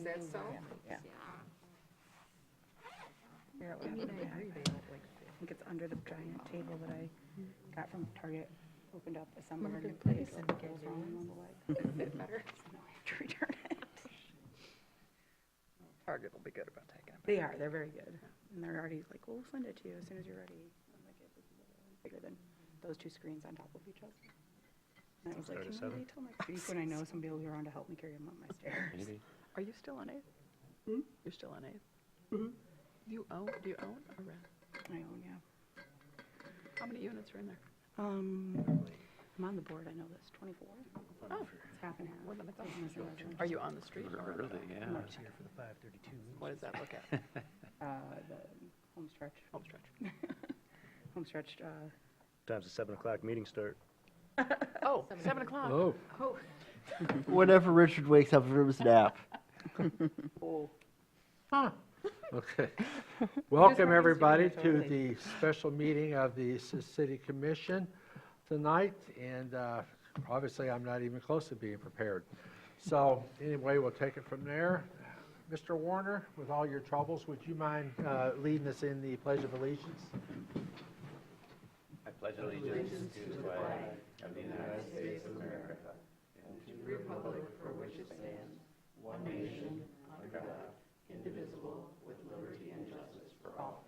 Is that so? Yeah. Here, I think it's under the giant table that I got from Target, opened up, assembled in place, and it goes wrong on the leg. Is that better? So now I have to return it. Target will be good about taking it. They are, they're very good. And they're already like, we'll send it to you as soon as you're ready. I'm like, this is bigger than those two screens on top of each other. And I was like, can you wait till next week when I know somebody will be around to help me carry them up my stairs? Maybe. Are you still on 8? You're still on 8? Do you own or rent? I own, yeah. How many units are in there? I'm on the board, I know this, 24. Oh, It's half and half. more than I thought. Business and residential. Are you on the street? or- Really, yeah. Here for the 532. What does that look at? The home stretch. Home stretch. Home stretch, Time's the 7 o'clock meeting start. Oh, 7 o'clock. Oh. Whenever Richard wakes up from his nap. Okay. Welcome, wanted to everybody, speak to to it the special meeting of the City Commission tonight. And obviously, I'm not even close to being prepared. So anyway, we'll take it from there. Mr. Warner, with all your troubles, would you mind leading us in the Pledge of Allegiance? I pledge allegiance to the flag of the United States of America and to the republic for which it stands, one nation, under God, indivisible, with liberty and justice for all.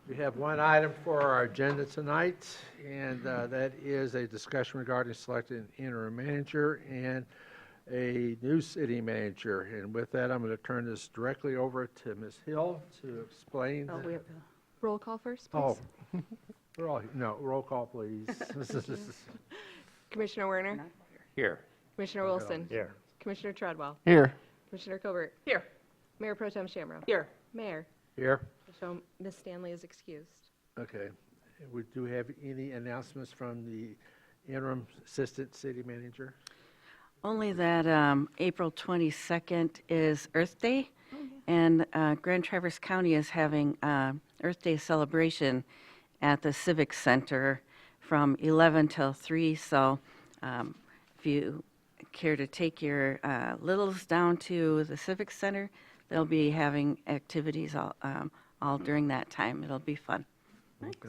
We have one item for our agenda tonight, and that is a discussion regarding selecting an interim manager and a new city manager. And with that, I'm going to turn this directly over to Ms. Hill to explain. oh, we have to, Roll call first, please. Oh, we're all, no, roll call, please. Commissioner Werner, not here. Here. Commissioner Wilson, Here. Commissioner Treadwell, Here. Commissioner Colbert, Here. Mayor Pro Tem Shamrow. Here. Mayor, Here? so Ms. Stanley is excused. Okay. We do have any announcements from the interim assistant city manager? Only that April 22nd is Earth Day, and Grand Traverse County is having Earth Day celebration at the Civic Center from 11 till 3. So if you care to take your littles down to the Civic Center, they'll be having activities all during that time. It'll be fun. Okay.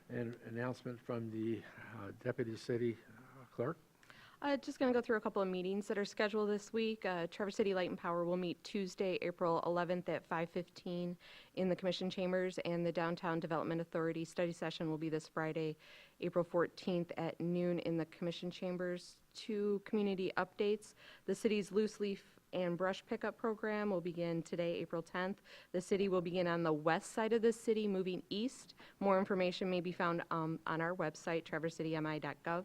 And announcement from the deputy city clerk? Just going to go through a couple of meetings that are scheduled this week. Traverse City Light and Power will meet Tuesday, April 11th at 5:15 in the Commission Chambers, and the Downtown Development Authority study session will be this Friday, April 14th at noon in the Commission Chambers. 2 community updates. The city's loose leaf and brush pickup program will begin today, April 10th. The city will begin on the west side of the city, moving east. More information may be found on our website, traversitymi.gov.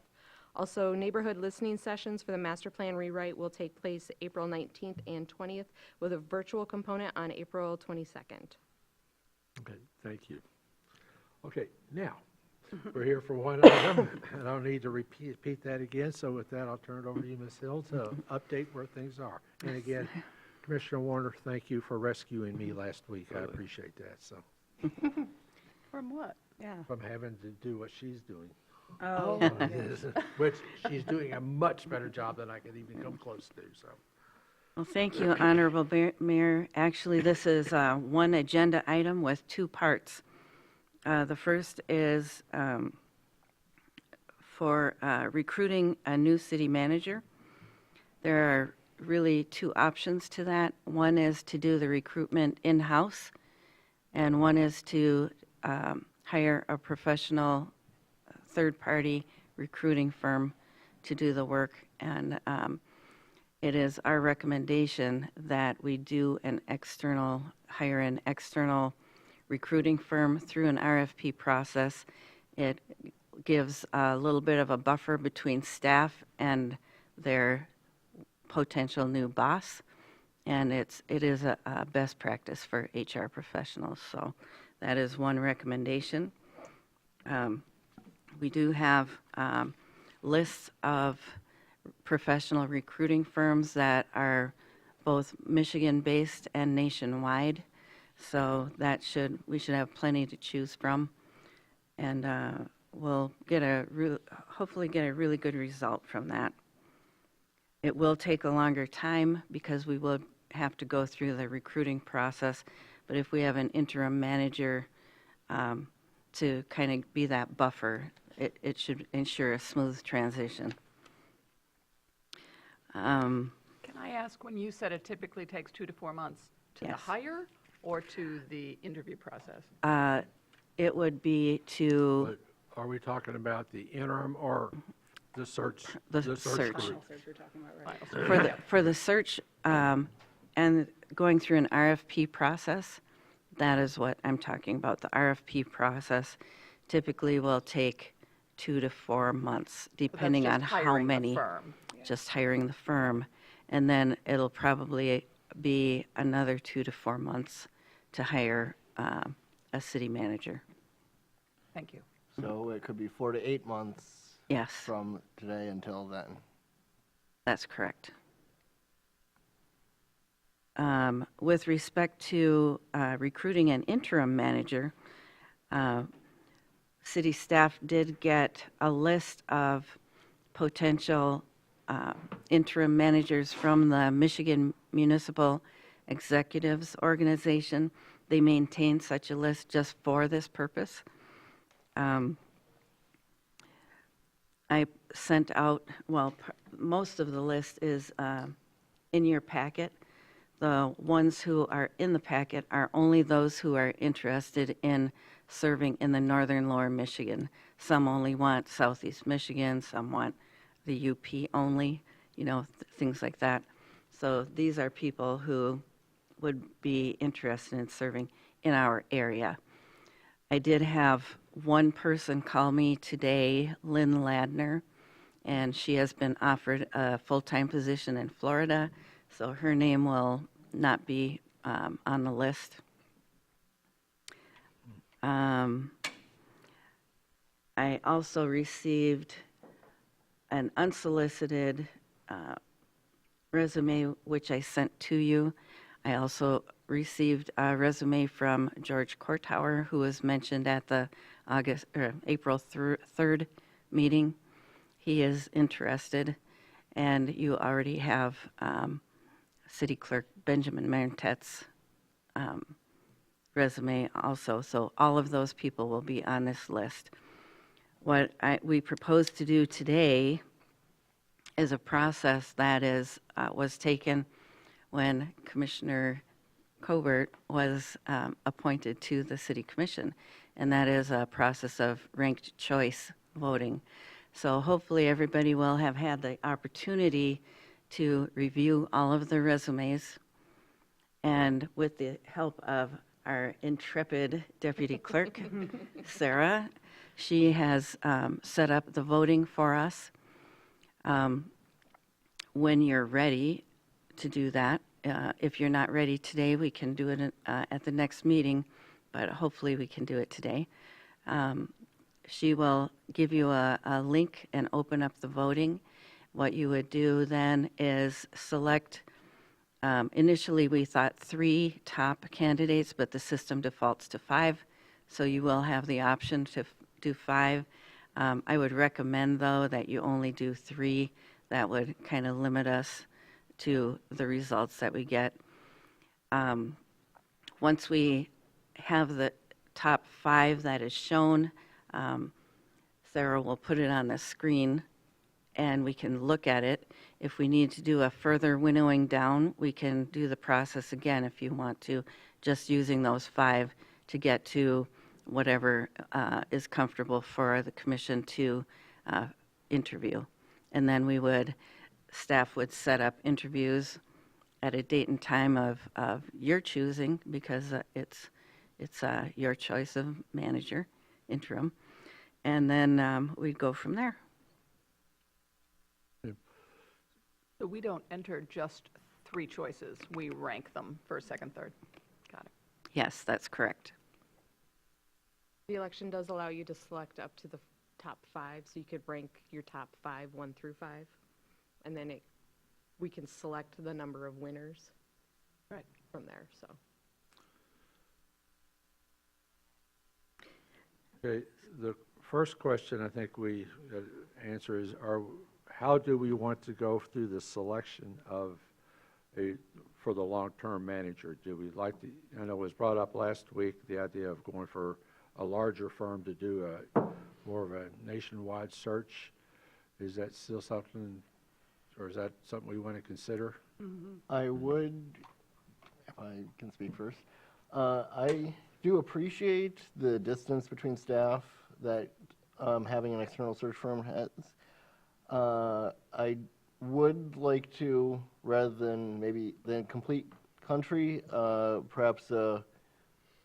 Also, neighborhood listening sessions for the master plan rewrite will take place April 19th and 20th with a virtual component on April 22nd. Okay, thank you. Okay, now, we're here for one item. I don't need to repeat that again, so with that, I'll turn it over to you, Ms. Hill, to update where things are. And again, Commissioner Warner, thank you for rescuing me last week. I appreciate that, so, From what? Yeah. from having to do what she's doing. Oh, Which she's doing a much better job than I could even come close to, so. Well, thank you, Honorable Mayor. Actually, this is one agenda item with 2 parts. The first is for recruiting a new city manager. There are really 2 options to that. One is to do the recruitment in-house, and one is to hire a professional third-party recruiting firm to do the work. And it is our recommendation that we do hire an external recruiting firm through an RFP process. It gives a little bit of a buffer between staff and their potential new boss, and it is a best practice for HR professionals. So that is one recommendation. We do have lists of professional recruiting firms that are both Michigan-based and nationwide. So we should have plenty to choose from, and we'll hopefully get a really good result from that. It will take a longer time because we will have to go through the recruiting process. But if we have an interim manager to kind of be that buffer, it should ensure a smooth transition. Can I ask, when you said it typically takes 2 to 4 months, to the Yes. hire or to the interview process? It would be to But are we talking about the interim or the search? The search search. group? Final search you're talking about, right? for the search and going through an RFP process. That is what I'm talking about. The RFP process typically will take 2 to 4 months, So that's depending just on how hiring the many. firm. Just hiring the firm, and then it'll probably be another 2 to 4 months to hire a city manager. Thank you. So it could be 4 to 8 months Yes, from today until then. that's correct. With respect to recruiting an interim manager, city staff did get a list of potential interim managers from the Michigan Municipal Executives Organization. They maintain such a list just for this purpose. I sent out, most of the list is in your packet. The ones who are in the packet are only those who are interested in serving in the northern lower Michigan. Some only want southeast Michigan, some want the UP only, things like that. So these are people who would be interested in serving in our area. I did have one person call me today, Lynn Ladner, and she has been offered a full-time position in Florida, so her name will not be on the list. I also received an unsolicited resume, which I sent to you. I also received a resume from George Kortauer, who was mentioned at the April 3rd meeting. He is interested, and you already have City Clerk Benjamin Mantet's resume also. So all of those people will be on this list. What we propose to do today is a process that was taken when Commissioner Covert was appointed to the City Commission, and that is a process of ranked choice voting. So hopefully everybody will have had the opportunity to review all of the resumes, and with the help of our intrepid Deputy Clerk, Sarah, she has set up the voting for us. When you're ready to do that, if you're not ready today, we can do it at the next meeting, but hopefully we can do it today. She will give you a link and open up the voting. What you would do then is select, initially we thought 3 top candidates, but the system defaults to 5, so you will have the option to do 5. I would recommend, though, that you only do 3. That would kind of limit us to the results that we get. Once we have the top 5 that is shown, Sarah will put it on the screen and we can look at it. If we need to do a further winnowing down, we can do the process again if you want to, just using those 5 to get to whatever is comfortable for the commission to interview. And then staff would set up interviews at a date and time of your choosing, because it's your choice of manager, interim. And then we'd go from there. So we don't enter just 3 choices. We rank them first, second, third. Got it. Yes, that's correct. The election does allow you to select up to the top 5, so you could rank your top 5, 1 through 5, and then we can select the number of winners Right. from there. So Okay, the first question I think we answer is, how do we want to go through the selection of for the long-term manager? Do we like to, I know it was brought up last week, the idea of going for a larger firm to do more of a nationwide search. Is that still something, or is that something we want to consider? I would, if I can speak first, I do appreciate the distance between staff that having an external search firm has. I would like to, rather than complete country, perhaps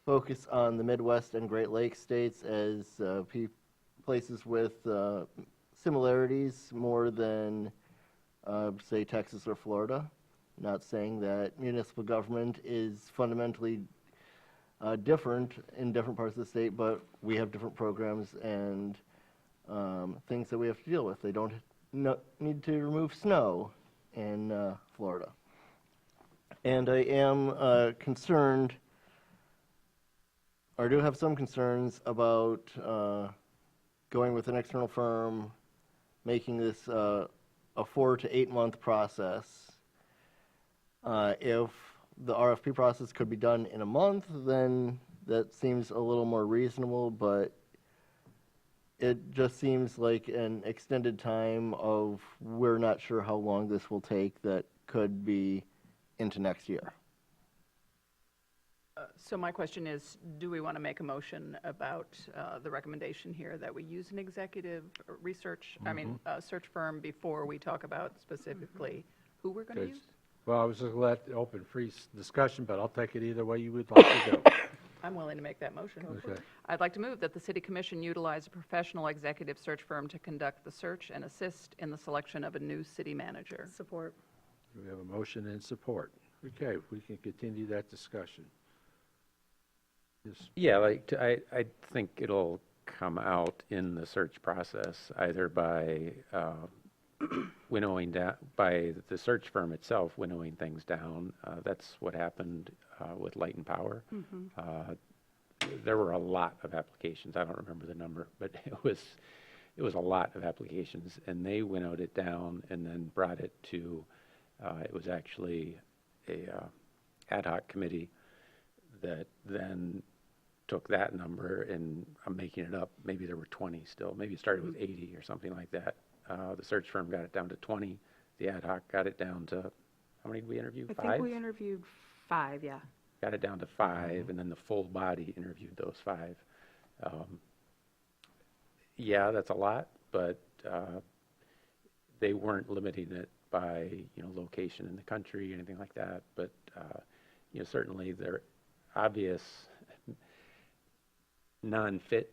focus on the Midwest and Great Lakes states as places with similarities more than, say, Texas or Florida. Not saying that municipal government is fundamentally different in different parts of the state, but we have different programs and things that we have to deal with. They don't need to remove snow in Florida. And I am concerned, or do have some concerns about going with an external firm, making this a 4 to 8 month process. If the RFP process could be done in a month, then that seems a little more reasonable, but it just seems like an extended time of we're not sure how long this will take that could be into next year. So my question is, do we want to make a motion about the recommendation here that we use an executive research, search firm before we talk about specifically who we're going to use? Well, I was just going to let open free discussion, but I'll take it either way you would like to go. I'm willing to make that motion. Okay. I'd like to move that the City Commission utilize a professional executive search firm to conduct the search and assist in the selection of a new city manager. Support. We have a motion and support. Okay, we can continue that discussion. Yes. Yeah, I think it'll come out in the search process, either by winnowing down, by the search firm itself winnowing things down. That's what happened with Light and Power. There were a lot of applications. I don't remember the number, but it was a lot of applications, and they winnowed it down and then brought it to, it was actually a ad hoc committee that then took that number, and I'm making it up, maybe there were 20 still, maybe it started with 80 or something like that. The search firm got it down to 20, the ad hoc got it down to, how many did we interview? I think we interviewed 5, yeah. Got it down to 5, and then the full body interviewed those 5. Yeah, that's a lot, but they weren't limiting it by, location in the country, anything like that. But, certainly they're obvious non-fit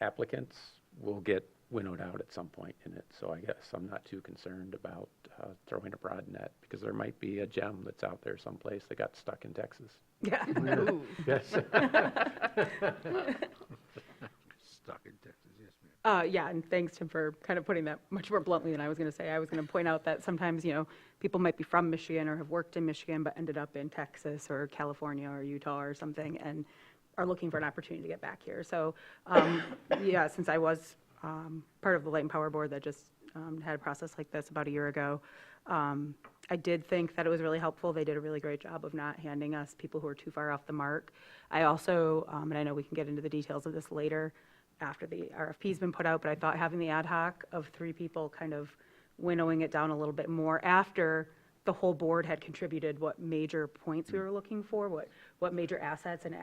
applicants will get winnowed out at some point in it. So I guess I'm not too concerned about throwing a broad net, because there might be a gem that's out there someplace that got stuck in Texas. Yeah. Ooh. Yes. Stuck in Texas, yes, ma'am. Yeah, and thanks, Tim, for kind of putting that much more bluntly than I was going to say. I was going to point out that sometimes, people might be from Michigan or have worked in Michigan but ended up in Texas or California or Utah or something and are looking for an opportunity to get back here. So, yeah, since I was part of the Light and Power Board that just had a process like this about a year ago, I did think that it was really helpful. They did a really great job of not handing us people who are too far off the mark. I also, and I know we can get into the details of this later after the RFP's been put out, but I thought having the ad hoc of 3 people kind of winnowing it down a little bit more after the whole board had contributed what major points we were looking for, what major assets and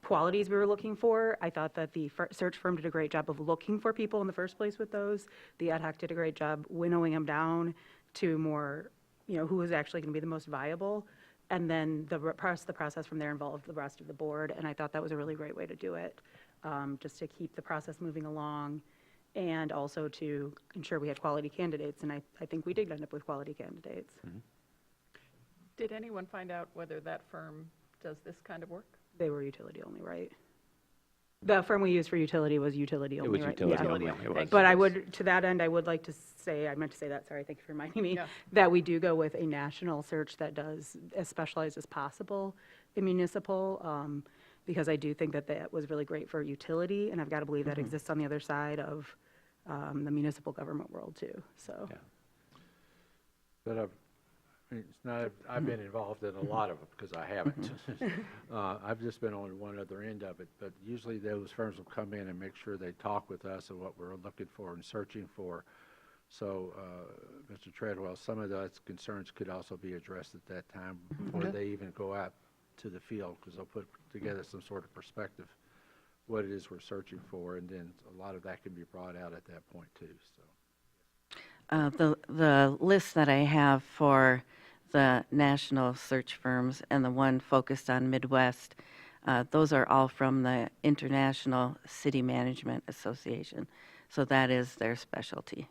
qualities we were looking for. I thought that the search firm did a great job of looking for people in the first place with those. The ad hoc did a great job winnowing them down to more, who was actually going to be the most viable. And then the process from there involved the rest of the board. And I thought that was a really great way to do it, just to keep the process moving along and also to ensure we had quality candidates. And I think we did end up with quality candidates. Mm-hmm. Did anyone find out whether that firm does this kind of work? They were utility only, right? The firm we used for utility was utility only, It was right? utility Yeah. only. It was. But I would, to that end, I would like to say, I meant to say that, sorry, thank you for reminding me, Yeah. that we do go with a national search that does as specialized as possible in municipal, because I do think that that was really great for utility, and I've got to believe that exists on the other side of the municipal government world too, so. Yeah. But I mean, it's not, I've been involved in a lot of them, because I haven't. I've just been on one other end of it, but usually those firms will come in and make sure they talk with us and what we're looking for and searching for. So, Mr. Treadwell, some of those concerns could also be addressed at that time before they even go out to the field, because they'll put together some sort of perspective, what it is we're searching for, and then a lot of that can be brought out at that point too, so. The list that I have for the national search firms and the one focused on Midwest, those are all from the International City Management Association. So that is their specialty.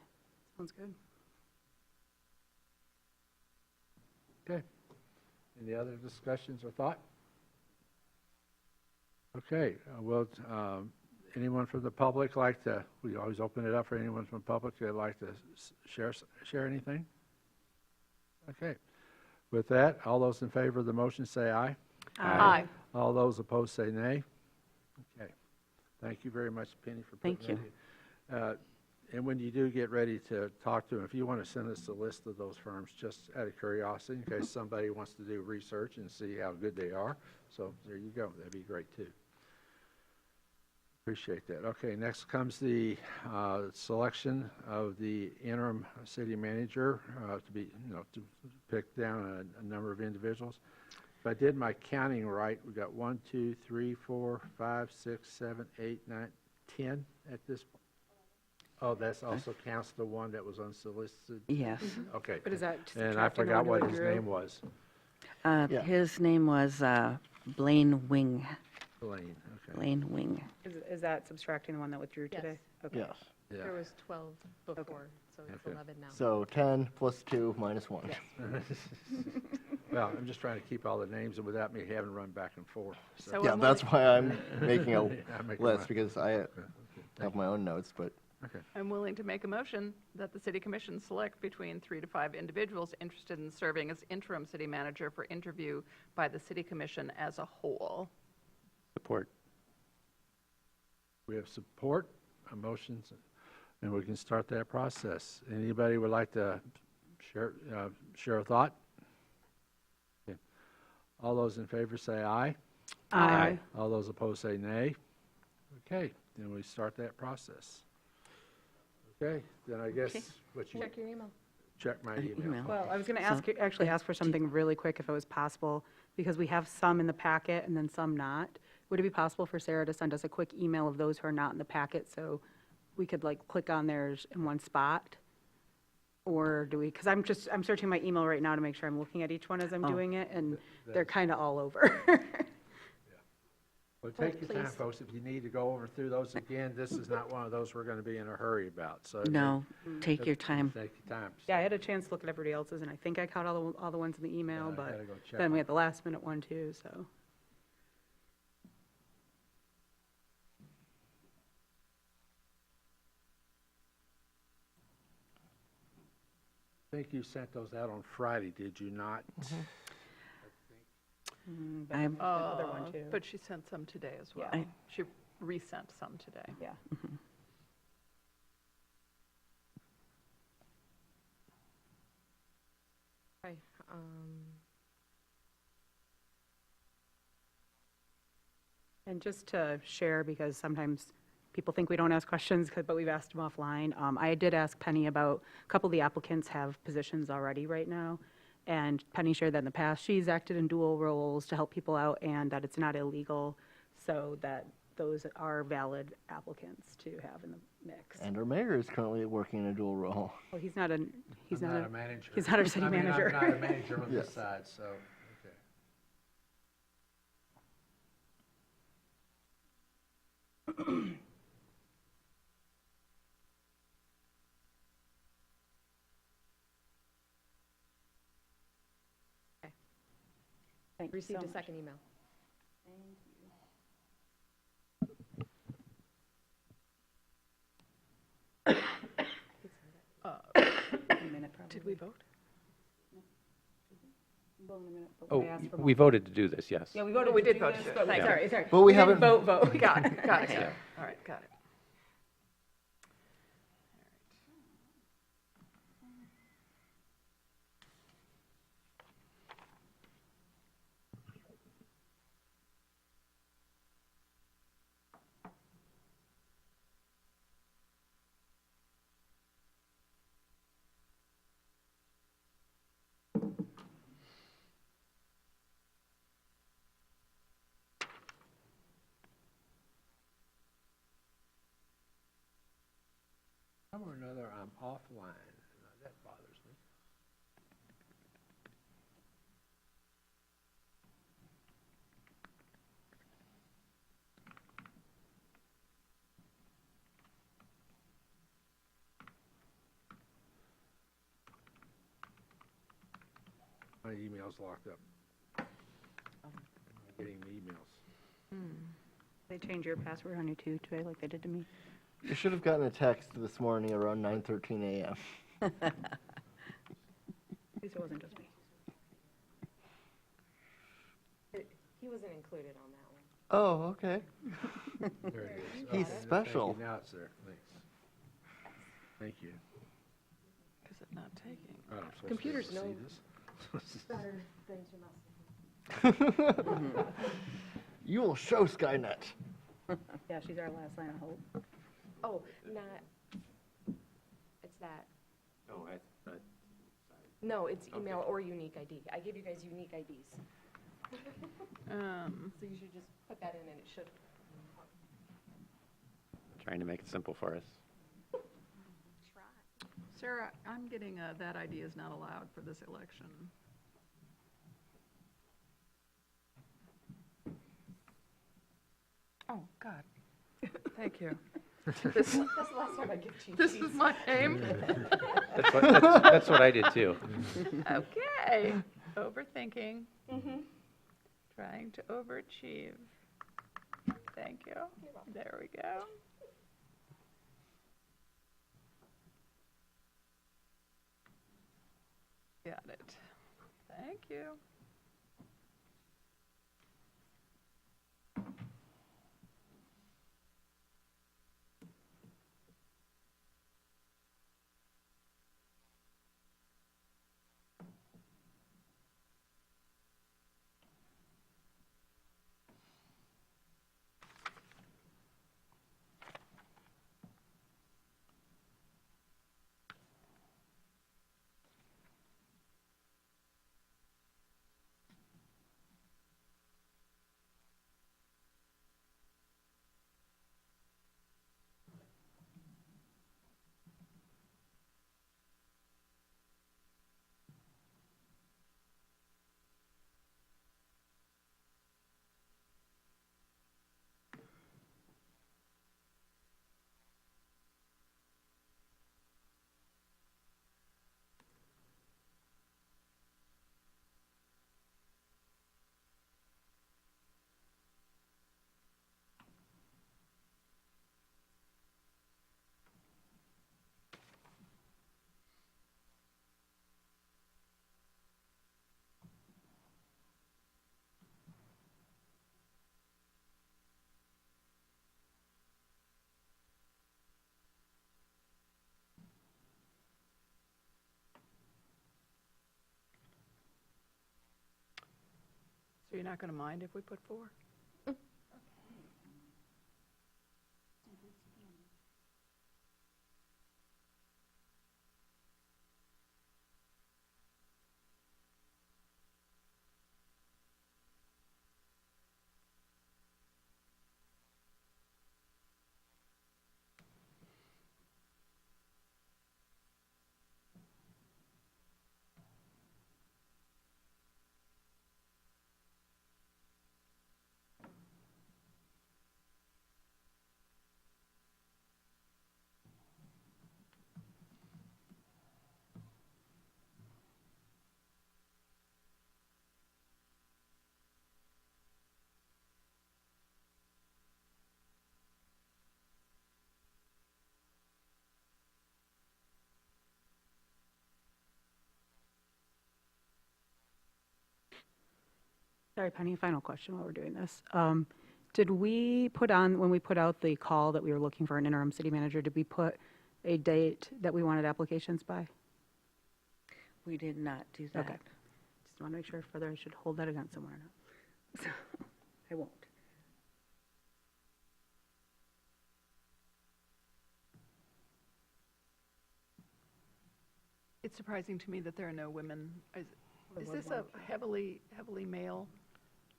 Sounds good. Okay. Any other discussions or thought? Okay, well, anyone from the public like to, we always open it up for anyone from the public that'd like to share anything? Okay. With that, all those in favor of the motion say aye. Aye. All those opposed say nay. Okay. Thank you very much, Penny, for putting Thank you. that in. And when you do get ready to talk to them, if you want to send us a list of those firms, just out of curiosity, in case somebody wants to do research and see how good they are. So there you go. That'd be great, too. Appreciate that. Okay, next comes the selection of the interim city manager to be, to pick down a number of individuals. If I did my counting right, we got 1, 2, 3, 4, 5, 6, 7, 8, 9, 10 at this point. Oh, that's also counts the one that was unsolicited? Yes. Okay. But is that And I subtracting the forgot one what to his withdrew? name was. Yeah. His name was Blaine Wing. Blaine, okay. Blaine Wing. Is that subtracting the one that withdrew Yes. today? Okay. Yes. Yeah. There was 12 before, so it's Okay. 11 now. So 10 plus 2 minus 1. Well, I'm just trying to keep all the names and without me having to run back and forth. So- So Yeah, I'm that's willing- why I'm making a I'm making list, mine. because I Thank have my own notes, but Okay. I'm willing to make a motion that the city commission select between 3 to 5 individuals interested in serving as interim city manager for interview by the city commission as a whole. Support. We have support, motions, and we can start that process. Anybody would like to share a thought? Okay. All those in favor say aye. Aye. All those opposed say nay. Okay, then we start that process. Okay, then I guess what you, Check your email. check my Email. email. Well, I was going to actually ask for something really quick if it was possible, because we have some in the packet and then some not. Would it be possible for Sarah to send us a quick email of those who are not in the packet, so we could like click on theirs in one spot? Or do we, because I'm searching my email right now to make sure I'm looking at each one as I'm doing it, and they're kind of all over. Well, take your time, please. folks. If you need to go over through those again, this is not one of those we're going to be in a hurry about, so. No, take your time. Take your time. Yeah, I had a chance to look at everybody else's, and I think I caught all the ones in the email, Yeah, I but gotta go check then we on had the last minute one too, so. I think you sent those out on Friday, did you not? But I'm- the other one too. But she sent some today as well. Yeah. She resent some today. Yeah. Okay, And just to share, because sometimes people think we don't ask questions, but we've asked them offline. I did ask Penny about, a couple of the applicants have positions already right now. And Penny shared that in the past, she's acted in dual roles to help people out and that it's not illegal. So that those are valid applicants to have in the mix. and our mayor is currently working in a dual role. Well, he's not a I'm manager. he's not our city manager. I'm not a manager on this Yes. side, so, okay. Thank you so received a much. second email. Did we vote? Oh, we voted to do this, yes. Yeah, we voted. We to did do vote this, to do it. but Thank you. Sorry. But we didn't haven't- vote. Got it, got it. All right, got it. I'm offline. That bothers me. My email's locked up. I'm getting the emails. They changed your password on you too today, like they did to me. You should have gotten a text this morning around 9:13 a.m. At least it wasn't just me. He wasn't included on that one. Oh, okay. There it is. He's Okay, special. Thank you. Now it's there. Thanks. Thank you. Is it not taking? Oh, I'm supposed to be Computers able to know. see this? Better things you must. You will show Skynet. Yeah, she's our last line of hope. Oh, not, it's that. Oh, No, it's email or unique ID. I gave you guys unique IDs. So you should just put that in and it should. trying to make it simple for us. Sarah, I'm getting that idea is not allowed for this election. Oh, God. Thank you. That's the last time I give cheat This sheets. is my name. That's what I did too. Okay. Overthinking. Trying to overachieve. Thank you. There we go. Got it. Thank you. So you're not going to mind if we put 4? Sorry, Penny, final question while we're doing this. Did we put on, when we put out the call that we were looking for an interim city manager, did we put a date that we wanted applications by? We did not do that. Okay. Just want to make sure whether I should hold that against someone or not. So, I won't. It's surprising to me that there are no women. Is There was this a one. heavily male?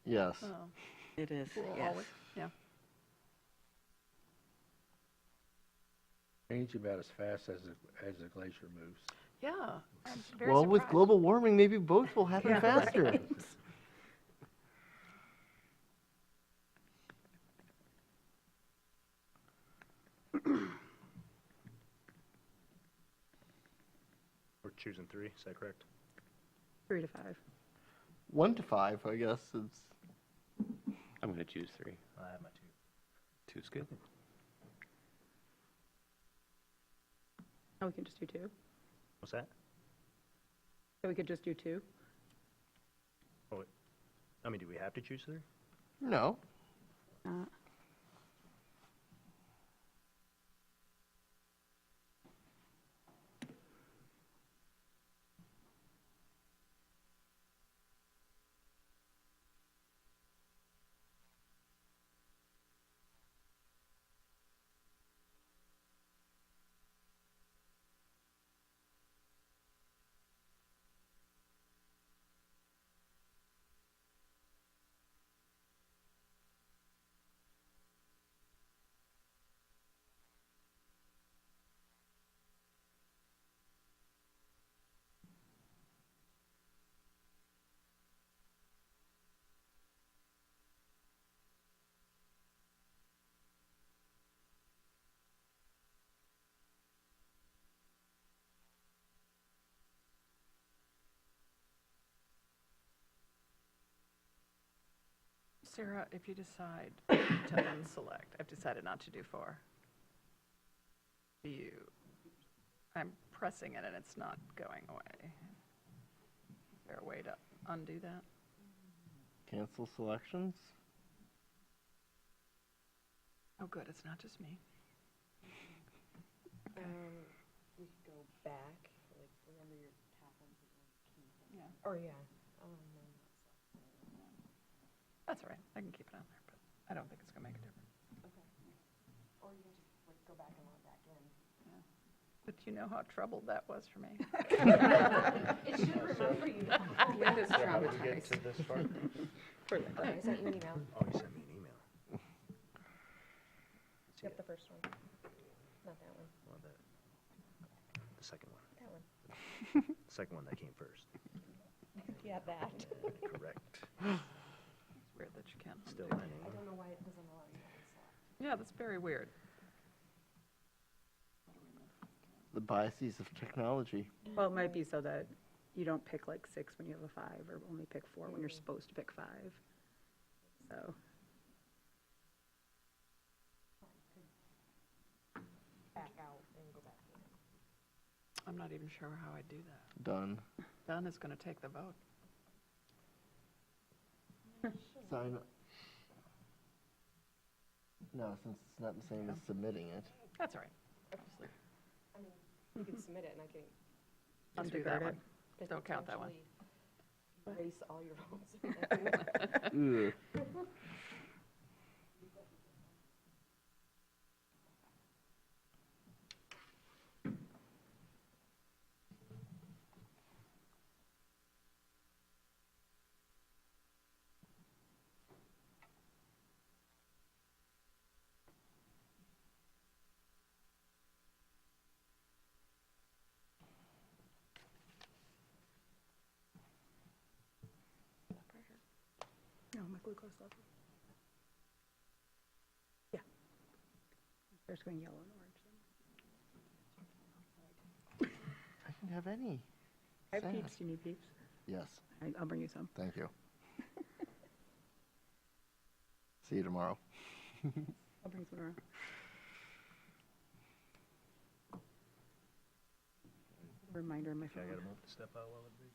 Yes. It is, Pool yes. always? Yeah. changing about as fast as the glacier moves. Yeah, I'm very Well, with surprised. global warming, maybe both will happen faster. We're choosing 3, is that correct? 3 to 5. 1 to 5, I guess. It's I'm going to choose 3. I have my 2. 2's good. Oh, we can just do 2? What's that? So we could just do 2? Oh, wait. I mean, do we have to choose 3? no. Uh, Sarah, if you decide to unselect, I've decided not to do 4. Do you, I'm pressing it and it's not going away. Is there a way to undo that? Cancel selections? Oh, good, it's not just me. We could go back, like, remember your top ones? Yeah. Or, yeah. That's all right, I can keep it on there, but I don't think it's gonna make a difference. Or you can just, like, go back and log back in. But you know how troubled that was for me. It should remember you. Linda's So how did we get traumatized. to this part? Okay, I sent you an email. Oh, you sent me an email. Yep, the first one. Not that one. Well, the second one. That one. The second one that came first. Yeah, that. Correct. It's weird that you can't Still undo. ending. I don't know why it doesn't allow you to unselect. Yeah, that's very weird. The biases of technology. Well, it might be so that you don't pick like 6 when you have a 5, or only pick 4 when you're supposed to pick 5. So, Back out and go back in. I'm not even sure how I do that. Done. Don is gonna take the vote. Sign up. No, since it's not the same as submitting it. That's all right. Obviously. I mean, you can submit it and I can Undo that Disregard one. Don't count that one. potentially erase all your votes. Ugh. no, my glucose level. Yeah. There's going yellow and orange. I can have any. I have Sad. peeps. Do you need peeps? Yes, I'll bring you some. thank you. See you tomorrow. I'll bring some around. Reminder on my Okay, I phone. got a moment to step out while it reads.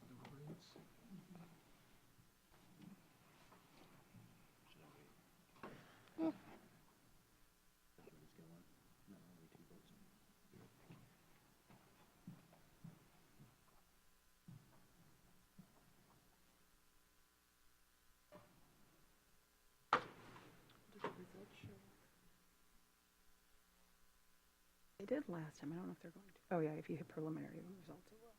They did last time. I don't know if they're going to. Oh, yeah, if you hit preliminary results, it will.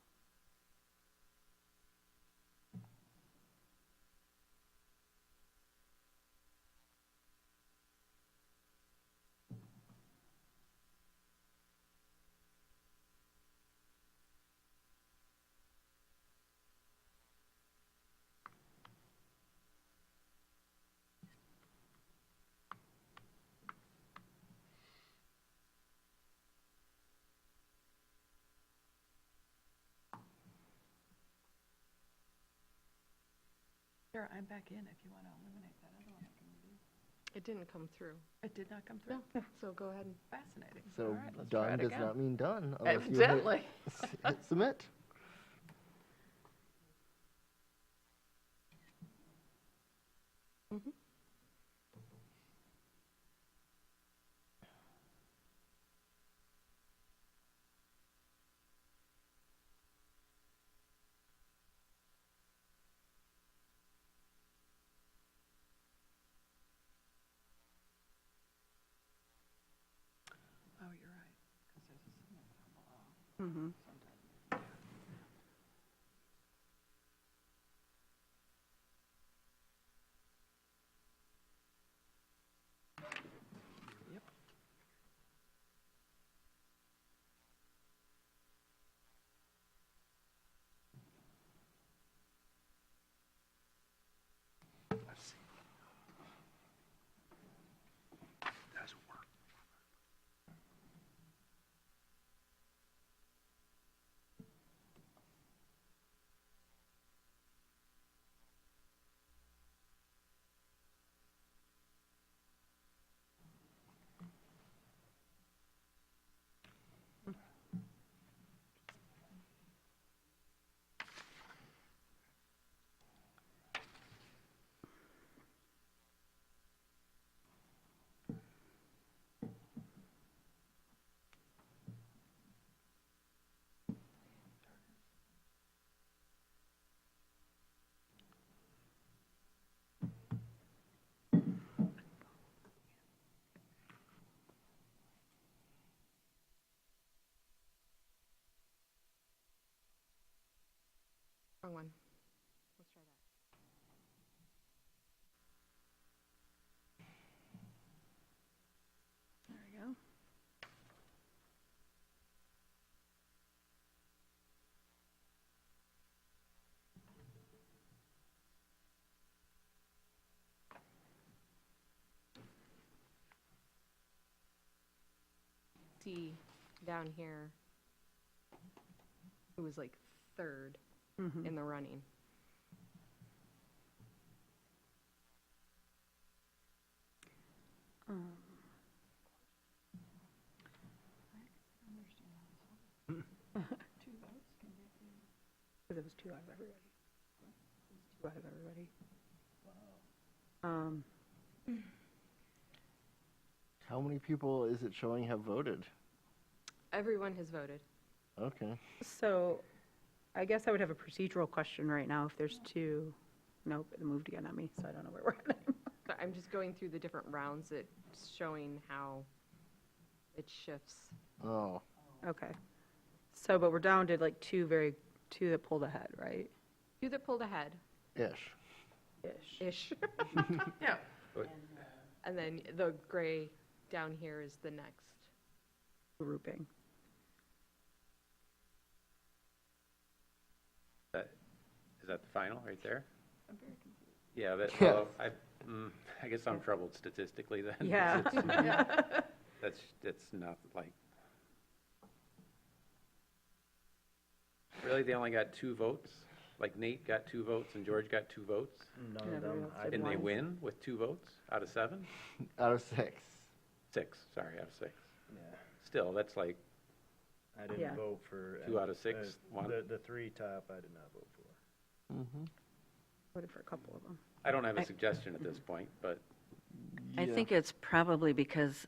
Sure, I'm back in if you want to eliminate that other one. I can redo. It didn't come through. It did not come through? So go ahead. Fascinating. So All right, let's try done it does again. not mean done. unless you hit- Evidently. hit submit. Oh, you're right, because there's a submit down below. Mm-hmm. Yep. Let's see. Doesn't work. Wrong one. Let's try that. There we go. See down here, it was like third Mm-hmm. in the running. Because it was 2 out of everybody. It was 2 out of everybody. How many people is it showing have voted? Everyone has voted. Okay. So I guess I would have a procedural question right now if there's 2. Nope, it moved again on me, so I don't know where we're at. So I'm just going through the different rounds. It's showing how it shifts. Oh, Okay. So, but we're down to like 2 that pulled ahead, right? 2 that pulled ahead, ish. ish. Yeah. And then the gray down here is the next. Grouping. Is that the final right there? I'm very confused. Yeah, well, I guess I'm troubled statistically then. 'cause Yeah. That's not like, really, they only got 2 votes? Like Nate got 2 votes and George got 2 votes? None And of them. everyone else did And they one. win with 2 votes out of 7? Out of 6. 6, sorry, out of 6. Yeah, Still, that's like, I didn't Yeah. vote for. 2 out of 6, 1. The 3 top, I did not vote for. Mm-hmm. Voted for a couple of them. I don't have a suggestion at this point, but I think it's probably because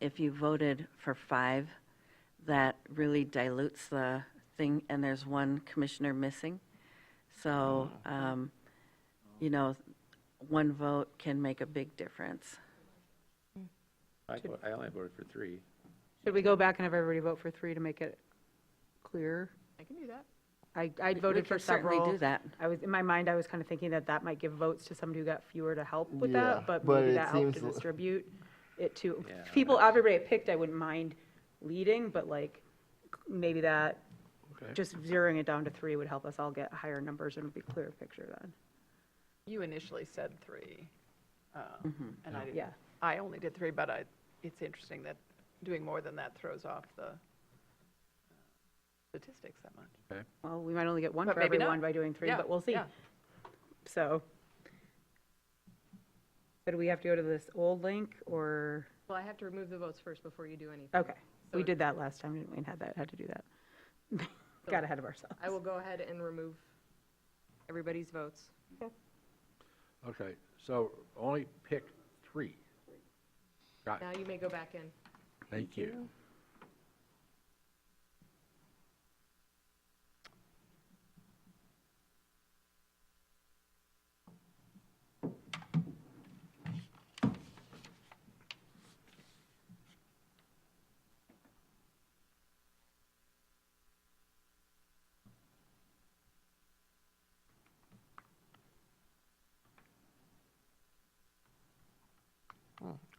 if you voted for 5, that really dilutes the thing, and there's 1 commissioner missing. So, you know, 1 vote can make a big difference. I only voted for 3. Should we go back and have everybody vote for 3 to make it clear? I can do that. I We voted for can certainly several. do that. In my mind, I was kind of thinking that might give votes to somebody who got fewer to help with Yeah, that, but but maybe it that helped to seems l- distribute it to Yeah, people. Everybody I picked, I wouldn't mind leading, but like maybe that Okay. just zeroing it down to 3 would help us all get higher numbers and it would be a clearer picture then. You initially said 3, and I didn't. Yeah. I only did 3, but it's interesting that doing more than that throws off the statistics that much. Well, we might only get 1 But for maybe everyone not. by doing 3, Yeah, but we'll see. yeah. So, So do we have to go to this old link or, Well, I have to remove the votes first before you do anything. okay, we So- did that last time, didn't we? And had to do that. Got ahead of ourselves. I will go ahead and remove everybody's votes. Okay, so only pick 3. Got it. Now you may go back in. Thank you.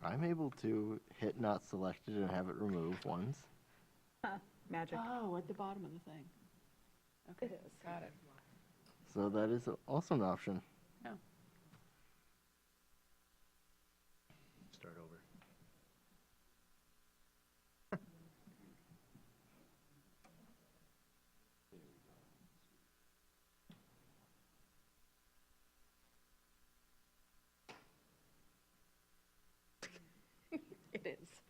I'm able to hit not selected and have it removed once. Magic. Oh, at the bottom of the thing. Okay, got it. So that is also an option. Start over. It is.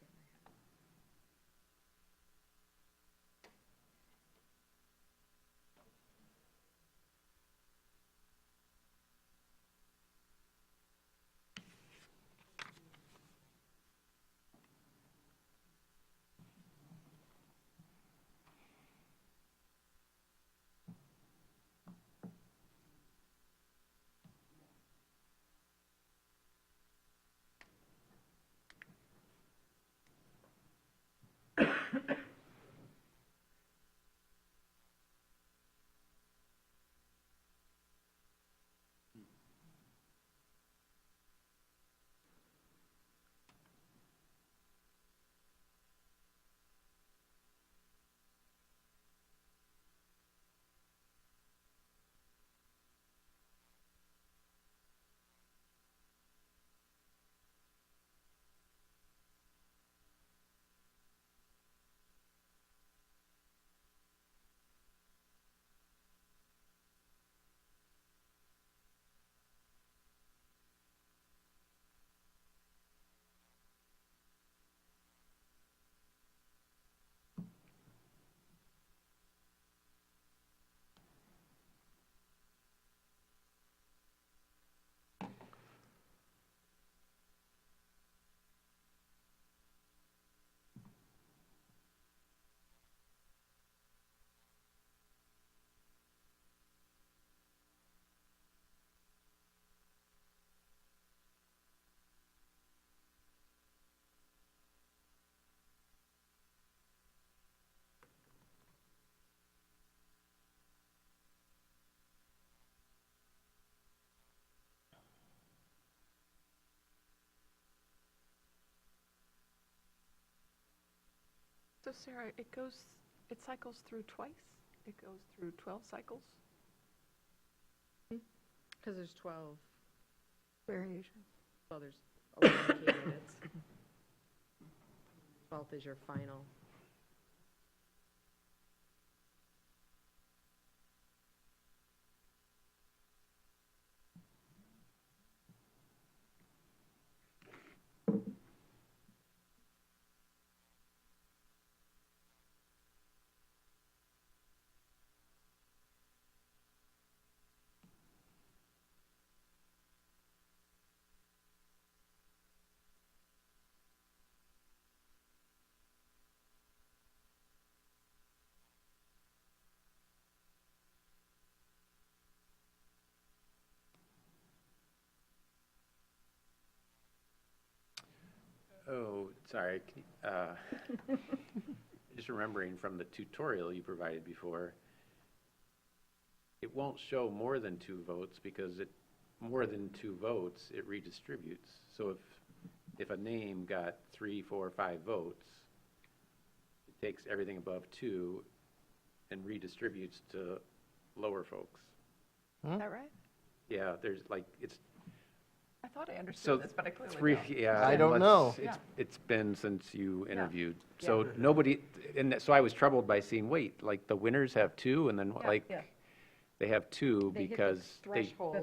So Sarah, it cycles through twice? It goes through 12 cycles? Because there's 12, Variations. well, there's 11 candidates. 12th is your final. Oh, sorry. Just remembering from the tutorial you provided before, it won't show more than 2 votes because more than 2 votes, it redistributes. So if a name got 3, 4, 5 votes, it takes everything above 2 and redistributes to lower folks. Is that right? Yeah, there's like, it's, I thought I so understood this, but I clearly 3, don't. yeah. I don't unless know. It's been since you interviewed. Yeah. So nobody, and so I was troubled by seeing, wait, like the winners have 2 and then Yeah, like, yeah. They have two They hit the because threshold.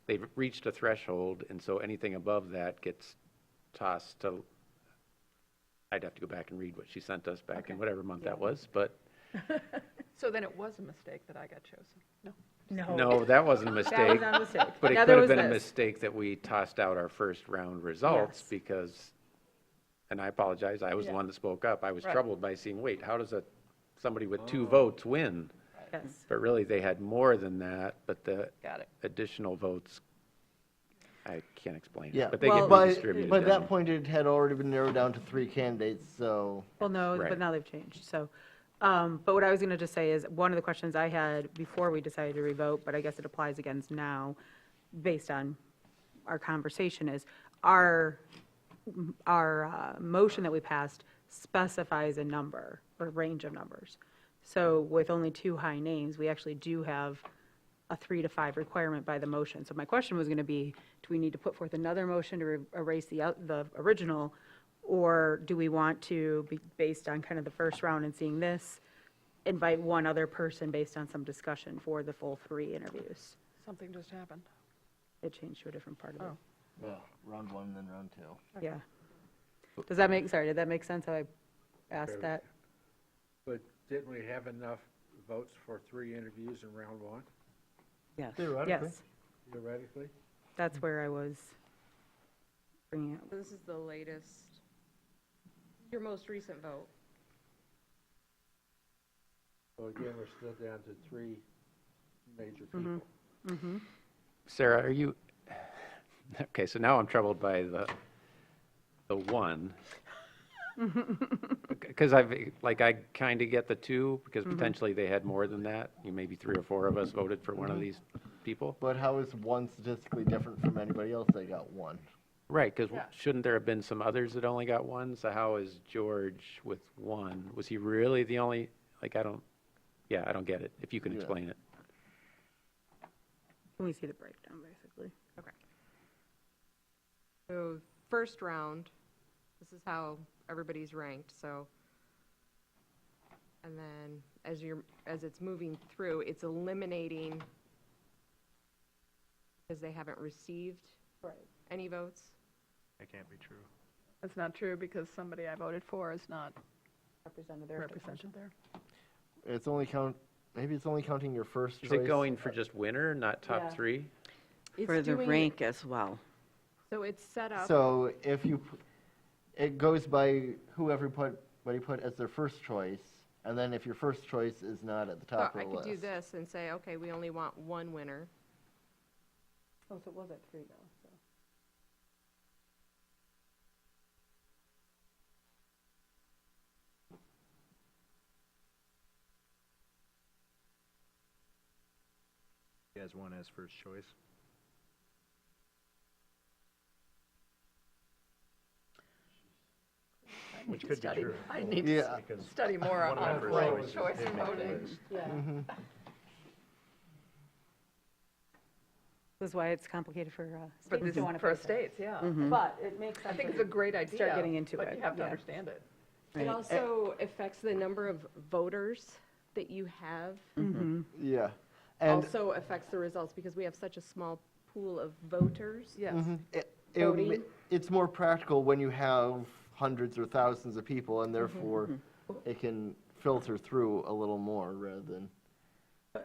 they've reached a threshold, and so anything above that gets tossed to, I'd have to go back and read what she sent us back in whatever month that was, but So then it was a mistake that I got chosen. No. no, that wasn't a That was mistake. not a mistake. But it Now, could there have was been a this. mistake that we tossed out our first round results Yes. because, and I apologize, I was the Yeah. one that spoke up. I was Right. troubled by seeing, wait, how does somebody with 2 votes win? Yes. But really, they had more than that, but the Got it. additional votes, I can't explain Yeah, it, but they Well, get by, redistributed. by down. that point, it had already been narrowed down to 3 candidates, so. Well, no, Right. but now they've changed, so. But what I was going to just say is, one of the questions I had before we decided to revote, but I guess it applies again now, based on our conversation, is our motion that we passed specifies a number, or range of numbers. So with only 2 high names, we actually do have a 3 to 5 requirement by the motion. So my question was going to be, do we need to put forth another motion to erase the original? Or do we want to, be based on kind of the first round and seeing this, invite one other person based on some discussion for the full 3 interviews? Something just happened. It changed to a different part of it. Yeah, round 1, then round 2. Yeah. Did that make sense how I asked that? But didn't we have enough votes for 3 interviews in round 1, Yes. Yes, theoretically? that's where I was bringing it. This is the latest, your most recent vote. So again, we're still down to 3 major people. Sarah, are you, okay, so now I'm troubled by the 1. Because I kind of get the 2, because potentially they had more than that. Maybe 3 or 4 of us voted for one of these people. But how is 1 statistically different from anybody else that got 1? Right, because shouldn't there have been some others that only got 1? So how is George with 1? Was he really the only, I don't get it, if you can Yeah. explain it. Can we see the breakdown, basically? Okay. So first round, this is how everybody's ranked, so. And then as it's moving through, it's eliminating because they haven't received any votes. That can't be true. That's not true because somebody I voted for is not Represented there. represented there. It's only maybe it's only counting your first Is choice. it going for just winner, not top Yeah. 3? It's For the doing- rank as well. So it's set up. So if it goes by who everybody put as their first choice, and then if your first choice is not at the So top I of the could list. do this and say, okay, we only want 1 winner. Oh, so it was at 3 though, so. He has 1 as first choice. Which could be true. I need to Yeah. Because study more one of my on first ranked choices choice did and make the voting. list. This is why it's complicated for But states this to is want to for fix it. states, yeah. But it makes sense. I think when it's a you great idea. Start getting into but it. you have to yeah. understand it. It Right. also affects the number of voters that you have. Yeah. And Also affects the results because we have such a small pool of voters. Yes. Voting. it's more practical when you have hundreds or thousands of people, and therefore it can filter through a little more rather than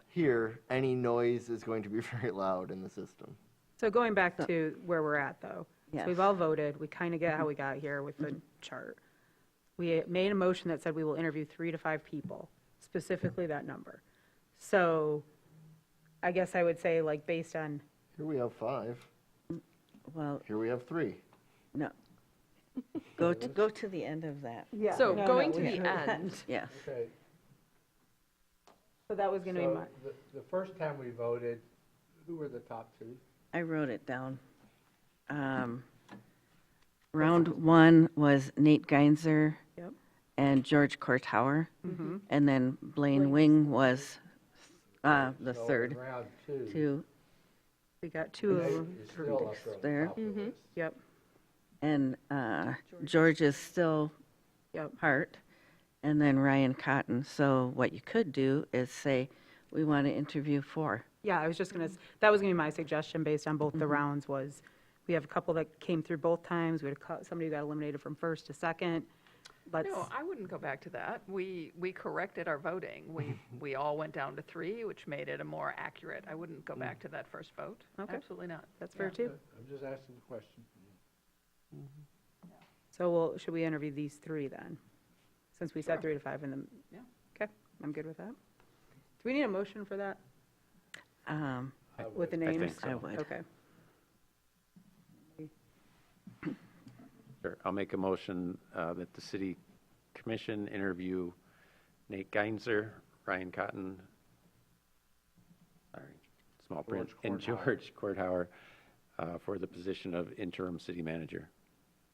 here, any noise is going to be very loud in the system. So going back to where we're at, though. So Yes. we've all voted, we kind of get how we got here with the chart. We made a motion that said we will interview 3 to 5 people, specifically that number. So I guess I would say, like, based on, Here we have 5. Well, Here we have 3. no. Go to the end of that. yeah. So going to the end, Yes. Okay, So that was going to be so my, the first time we voted, who were the top 2? I wrote it down. Round 1 was Nate Geinzer Yep. and George Kortauer. And then Blaine Wing was the So in third. round 2. Two we got 2 of Nate them. is still up there. there. on the top of the list. Yep, And George is still yep. Hart, and then Ryan Cotton. So what you could do is say, we want to interview for. Yeah, I was just gonna, that was gonna be my suggestion based on both the rounds was, we have a couple that came through both times, we had somebody who got eliminated from first to second. Let's, No, I wouldn't go back to that. We corrected our voting. We all went down to 3, which made it a more accurate. I wouldn't go back to that first vote. Okay. Absolutely not. that's fair Yeah. too. I'm just asking the question. So we'll, should we interview these 3 then? Since we said 3 to 5 in the. Yeah. Okay, I'm good with that. Do we need a motion for that with the I names? think so. I would. Okay. Sure, I'll make a motion that the city commission interview Nate Geinzer, Ryan Cotton, sorry, small print, and George Korthauer for the position of interim city manager.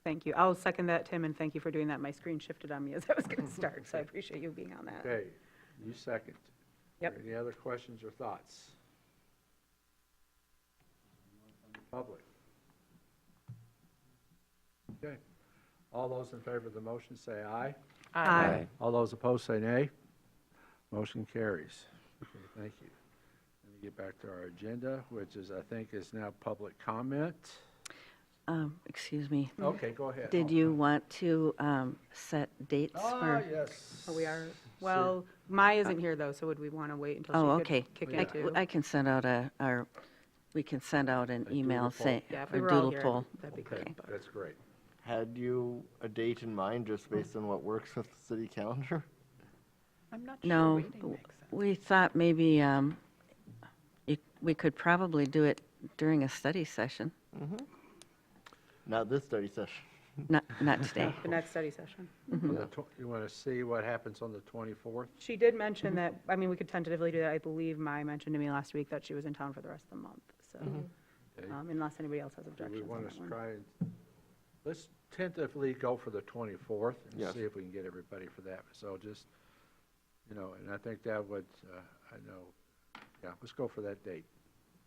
Thank you. I'll second that, Tim, and thank you for doing that. My screen shifted on me as I was going to start, so I appreciate you being on that. Okay, you second. Yep. Any other questions or thoughts? Public? Okay. All those in favor of the motion say aye. Aye. All those opposed say nay. Motion carries. Okay, thank you. Let me get back to our agenda, which is, I think, is now public comment. Excuse me. Okay, go ahead. Did you want to set dates Ah, for? yes. Oh, we are, well, Mai isn't here though, so would we want to wait until Oh, she okay. could kick Yeah. in too? I can send out we can send out an A email doodle poll. saying, Yeah, if or we were all doodle here, poll. that'd be Okay, good. but- that's great. Had you a date in mind just based on what works with the city calendar? I'm not sure No, waiting makes sense. we thought maybe we could probably do it during a study session, Not this study session. not today. The next study session. You want to see what happens on the 24th? She did mention that, I mean, we could tentatively do that. I believe Mai mentioned to me last week that she was in town for the rest of the month, so, Okay. unless anybody else has Do we objections on want that to one. try and, let's tentatively go for the 24th and Yes. see if we can get everybody for that. So just, and I think that would, I know, yeah, let's go for that date.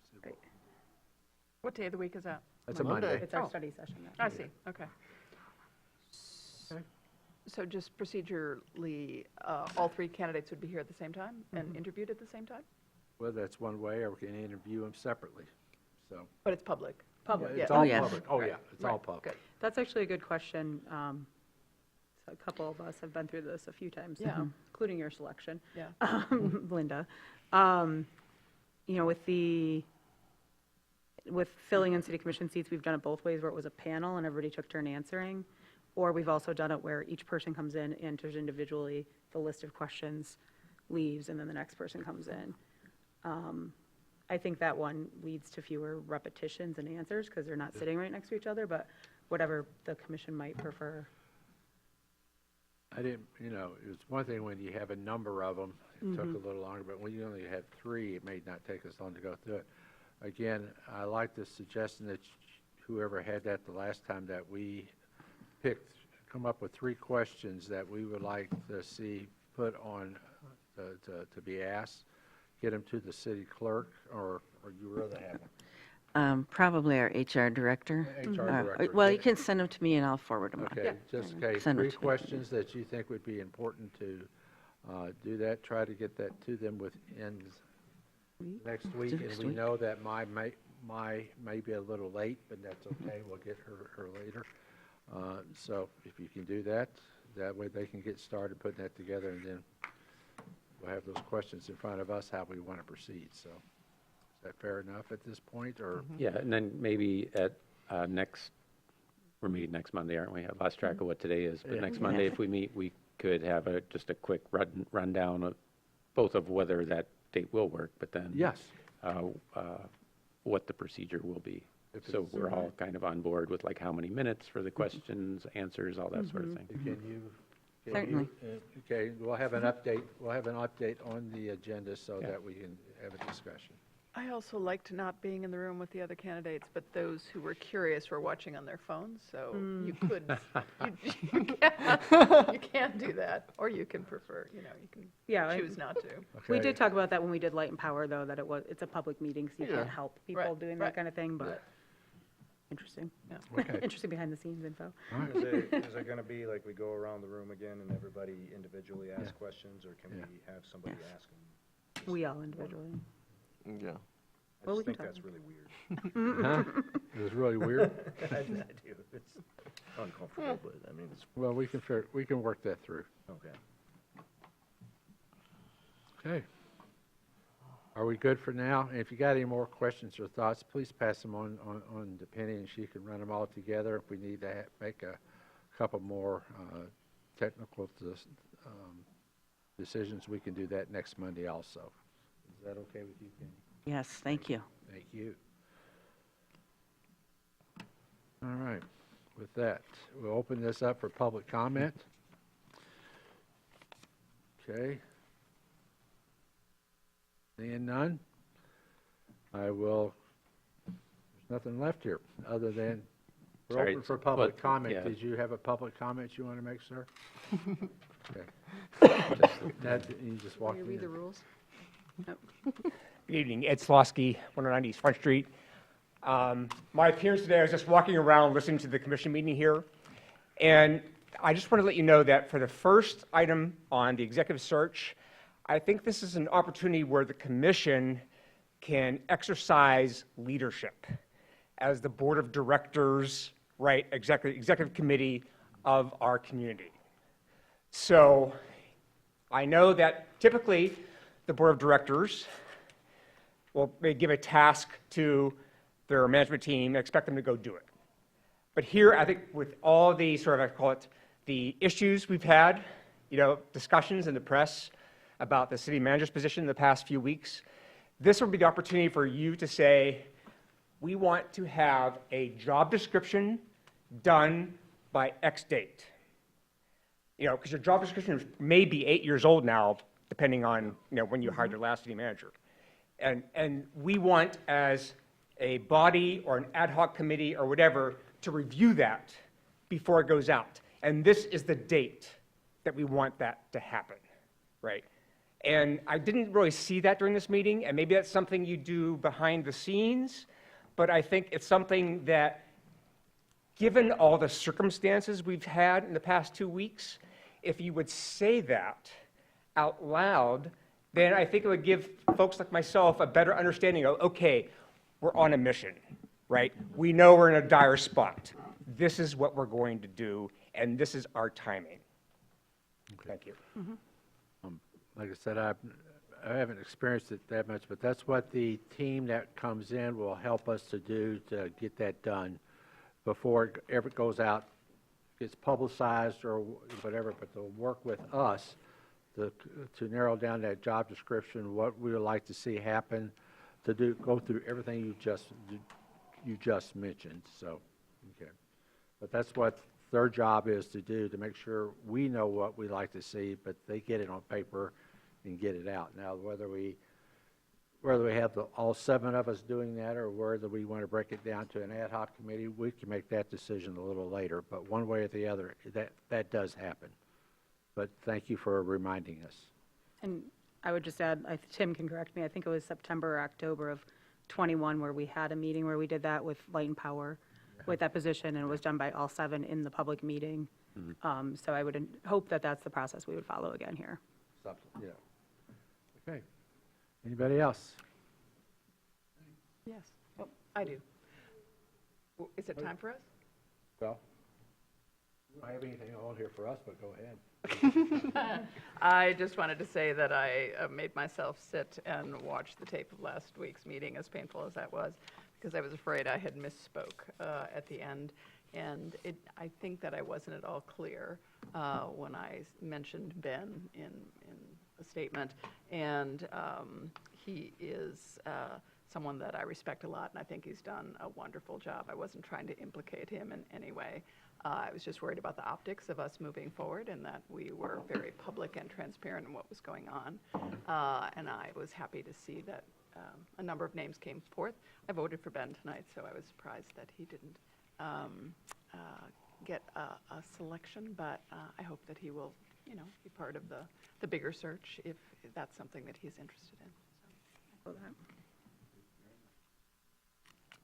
See what- Great. What day of the week is that? That's a Monday. Monday. It's our Oh. study session. then. I see, okay. Okay. So just procedurally, all 3 candidates would be here at the same time and interviewed at the same time? Well, that's one way, or we can interview them separately, so. But it's public. Public, It's yeah. all yes. public. Oh, Right, yeah, it's all right, public. good. That's actually a good question. So a couple of us have been through this a few times Yeah. now, including your selection. Yeah. Linda. With filling in city commission seats, we've done it both ways, where it was a panel and everybody took turn answering. Or we've also done it where each person comes in, answers individually, the list of questions, leaves, and then the next person comes in. I think that one leads to fewer repetitions and answers, because they're not sitting right next to each other, but whatever the commission might prefer. I didn't, it was one thing when you have a number of them, it took a little longer, but when you only have 3, it may not take us long to go through it. Again, I like the suggestion that whoever had that the last time, that we come up with 3 questions that we would like to see put on, to be asked, get them to the city clerk, or you rather have them? Probably our HR director. HR Uh, director. Well, you can send them to me and I'll forward them on. Okay, just, okay, Send it 3 to me. questions that you think would be important to do that, try to get that to them within next week. And Next we week. know that my may be a little late, but that's okay, we'll get her later. So if you can do that, that way they can get started putting that together, and then we'll have those questions in front of us, how we want to proceed, so. Is that fair enough at this point, or? Yeah, and then maybe at we're meeting next Monday, aren't we? I've lost track of what today is, but Yeah. next Monday, if we meet, we could have just a quick rundown of both of whether that date will work, but then Yes. what the procedure will be. If So it's- we're all kind of on board with like how many minutes for the questions, answers, all that sort of thing. Certainly. Okay, we'll have an update on the agenda so Yeah. that we can have a discussion. I also liked not being in the room with the other candidates, but those who were curious were watching on their phones, so you could, you can do that, or you can prefer, you can Yeah, I- choose not to. We Okay. did talk about that when we did Light and Power, though, that it's a public meeting, so you Yeah. can't help people Right, doing right. that kind of thing, but interesting. Okay. Interesting behind-the-scenes info. Is it going to be like we go around the room again and everybody individually asks questions, or can we have somebody ask them? We all individually. Yeah. I Well, we just can think talk. that's really weird. Huh? It was really weird. I do. It's uncomfortable, but I mean, it's, Well, we can work that through. okay. Okay. Are we good for now? And if you got any more questions or thoughts, please pass them on to Penny, and she can run them all together. If we need to make a couple more technical decisions, we can do that next Monday also. Is that okay with you, Penny? Yes, thank you. Thank you. All right. With that, we'll open this up for public comment. Okay. Seeing none, I will, there's nothing left here, other than, we're Sorry, open for public but, comment. yeah. Did you have a public comment you want to make, sir? Okay. You just walked Will you read the in. rules? Good evening, Ed Slosky, 190 East Front Street. My appearance today, I was just walking around listening to the commission meeting here, and I just want to let you know that for the first item on the executive search, I think this is an opportunity where the commission can exercise leadership as the board of directors, right, executive committee of our community. So I know that typically the board of directors will may give a task to their management team and expect them to go do it. But here, I think with all the sort of, I call it, the issues we've had, discussions in the press about the city manager's position in the past few weeks, this would be the opportunity for you to say, we want to have a job description done by X date. Because your job description may be 8 years old now, depending on, when you hired your last city manager. And we want, as a body or an ad hoc committee or whatever, to review that before it goes out. And this is the date that we want that to happen, right? And I didn't really see that during this meeting, and maybe that's something you do behind the scenes, but I think it's something that, given all the circumstances we've had in the past 2 weeks, if you would say that out loud, then I think it would give folks like myself a better understanding of, okay, we're on a mission, right? We know we're in a dire spot. This is what we're going to do, and this is our timing. Thank you. Like I said, I haven't experienced it that much, but that's what the team that comes in will help us to do to get that done before it ever goes out, gets publicized or whatever, but they'll work with us to narrow down that job description, what we would like to see happen, to go through everything you just mentioned. So, okay. But that's what their job is to do, to make sure we know what we like to see, but they get it on paper and get it out. Now, whether we have all 7 of us doing that, or whether we want to break it down to an ad hoc committee, we can make that decision a little later. But one way or the other, that does happen. But thank you for reminding us. And I would just add, Tim can correct me, I think it was September or October of '21 where we had a meeting where we did that with Light and Power with that position, and it was done by all 7 in the public meeting. So I would hope that that's the process we would follow again here. Yeah. Okay. Anybody else? Yes. Oh, I do. Is it time for us? Well, we don't have anything on here for us, but go ahead. I just wanted to say that I made myself sit and watch the tape of last week's meeting, as painful as that was, because I was afraid I had misspoke at the end. And I think that I wasn't at all clear when I mentioned Ben in a statement. And he is someone that I respect a lot, and I think he's done a wonderful job. I wasn't trying to implicate him in any way. I was just worried about the optics of us moving forward, and that we were very public and transparent in what was going on. And I was happy to see that a number of names came forth. I voted for Ben tonight, so I was surprised that he didn't get a selection, but I hope that he will, be part of the bigger search if that's something that he's interested in. So,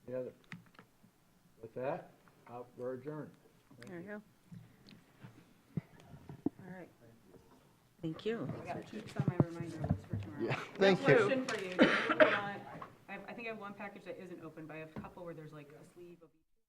Any other? With that, we're adjourned. There you go. All right. Thank you. It's on my reminder list for tomorrow. Yeah, thank you. Question for you. Do you want, I think I have one package that isn't open, but I have a couple where there's like a sleeve of each